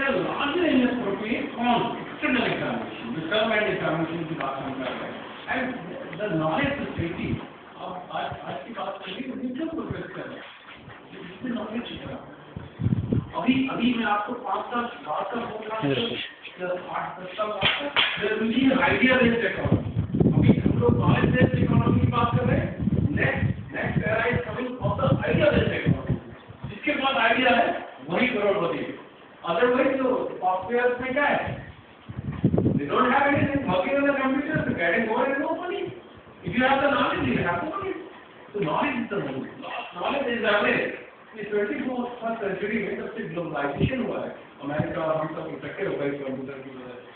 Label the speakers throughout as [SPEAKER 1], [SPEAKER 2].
[SPEAKER 1] are largely inappropriate on external examination, the term and examination की बात हम कर रहे हैं, and the knowledge society, अब आज की बात करें तो न्यूट्रल प्रोग्रेस कर रहे हैं, इसमें नॉलेज है। अभी मैं आपको 5 साल बाद का बोल रहा हूँ, 8-10 साल बाद का, there will be an idea based economy। अभी हम लोग knowledge based economy की बात कर रहे हैं, next era is coming of the idea based economy। जिसके पास आइडिया है वही करोड़पति है, अदरवाइज जो सॉफ्टवेयर में क्या है, they don't have anything, working on the computer, so getting more and more money। If you have the knowledge, you have the money। So knowledge is the money, knowledge is average। इस 21st century में जब से globalisation हुआ है, America और हम सब इकट्ठे हो गए कंप्यूटर की वजह से,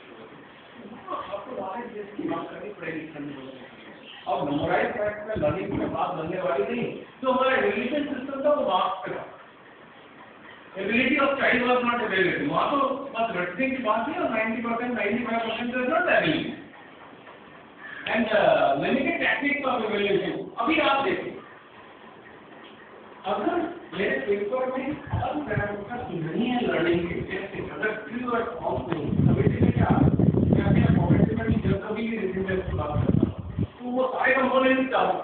[SPEAKER 1] आपको नॉलेज की बात करनी पड़ेगी। अब मेमोराइज फैक्ट में लर्निंग में बात बनने वाली नहीं, तो हमारा एजुकेशन सिस्टम था वो मार्क्स पे था। Ability of child was not available। वहाँ तो बस रटने की बात नहीं, और 90%, 95% is not ability। And limited techniques of evaluation। अभी आप देखिए, अगर मेरे पेपर में हर पैरामीटर नहीं है लर्निंग के, जैसे अगर ट्रू और फॉल्स नहीं, अभी क्या क्या कॉग्निटिव में जब कभी भी रिव्यू टेस्ट बात करता हूँ, तो वो सारे कंपोनेंट्स डालो।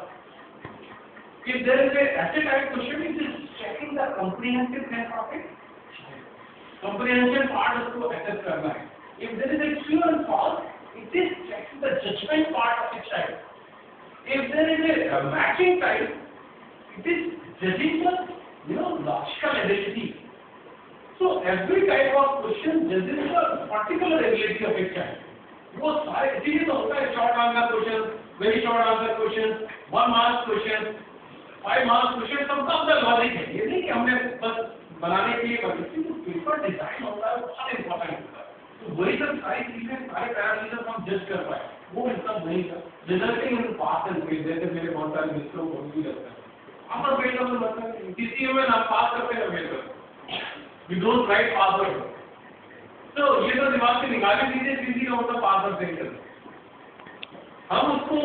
[SPEAKER 1] If there is a asset type question, it is checking the comprehensiveness of it। Comprehension part उसको assess करना है। If there is a true and false, it is checking the judgment part of the child। If there is a matching type, it is judging the logical ability। So every type of question judges the particular ability of a child। वो सारे इसीलिए तो होता है short answer question, very short answer question, 1 mark question, 5 mark question, सबका अपना logic है। ये नहीं कि हमने बस बनाने के लिए बल्कि पेपर डिजाइन होता है, बहुत इंपॉर्टेंट होता है। तो वही सब सारी चीजें, सारे पैरामीटर्स हम जज कर पाए, वो सब नहीं था। Resulting in pass and fail, जैसे मेरे बहुत सारे मित्रों को भी लगता है आप फेल का मतलब किसी में आप पास करते हैं फेल करते, वी डोंट राइट पास और फेल। तो ये तो दिमाग से निकाले दीजिए, किसी का मतलब पास और फेल करते। हम उसको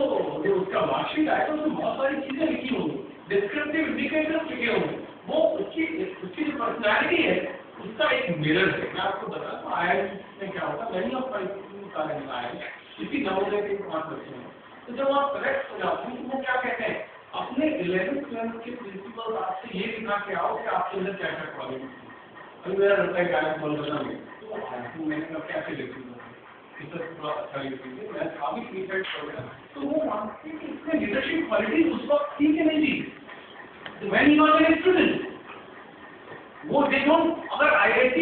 [SPEAKER 1] जो उसका मार्कशीट आएगा उसमें बहुत सारी चीजें लिखी होंगी, डिस्क्रिप्टिव इंडिकेटर्स लिखे होंगे, वो उसकी जो पर्सनैलिटी है उसका एक मिरर है। मैं आपको बताता हूँ IIT में क्या होता है, मैंने सारे मिलाए इसी नमूने के 5 बच्चे हैं। तो जब आप करेक्ट हो जाते हैं तो वो क्या कहते हैं, अपने 11th 12th के प्रिंसिपल आपसे ये दिखा के आओ कि आपके अंदर क्या क्या क्वालिटी है। अभी मेरा लड़का एक गायक बोल रहा है, तो मैंने कहा कैसे लिखूंगा, थोड़ा अच्छा लिखूंगे, मैं काफी फीडबैक कर रहा हूँ। तो वो मानते हैं कि इसमें लीडरशिप क्वालिटी उस वक्त ठीक है नहीं थी। When he was a student, वो देखो अगर IIT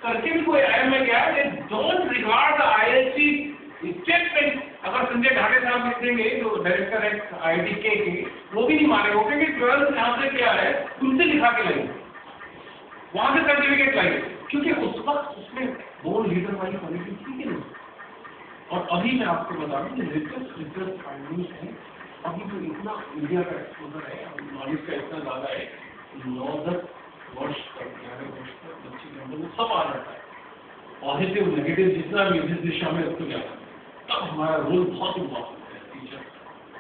[SPEAKER 1] करके भी कोई IIM में गया, they don't regard the IIT statement। अगर संजय ढाटे साहब लिख देंगे तो डायरेक्टर है IIT के, वो भी नहीं माने, वो कहेंगे 12th यहाँ से क्या है तुमसे लिखा के लाइए, वहाँ से सर्टिफिकेट लाइए, क्योंकि उस वक्त उसमें वो लीडर वाली क्वालिटी थी कि नहीं। और अभी मैं आपको बता दूं कि लेटेस्ट रिसर्च फाइंडिंग्स हैं, अभी जो इतना इंडिया का एक्सपोजर है, नॉलेज का इतना ज़्यादा है, 9-10 वर्ष तक 11 वर्ष तक बच्चे के अंदर वो सब आ जाता है, पॉजिटिव नेगेटिव जितना भी जिस दिशा में उसको जाता है, तब हमारा रोल बहुत इम्पोर्टेंट है।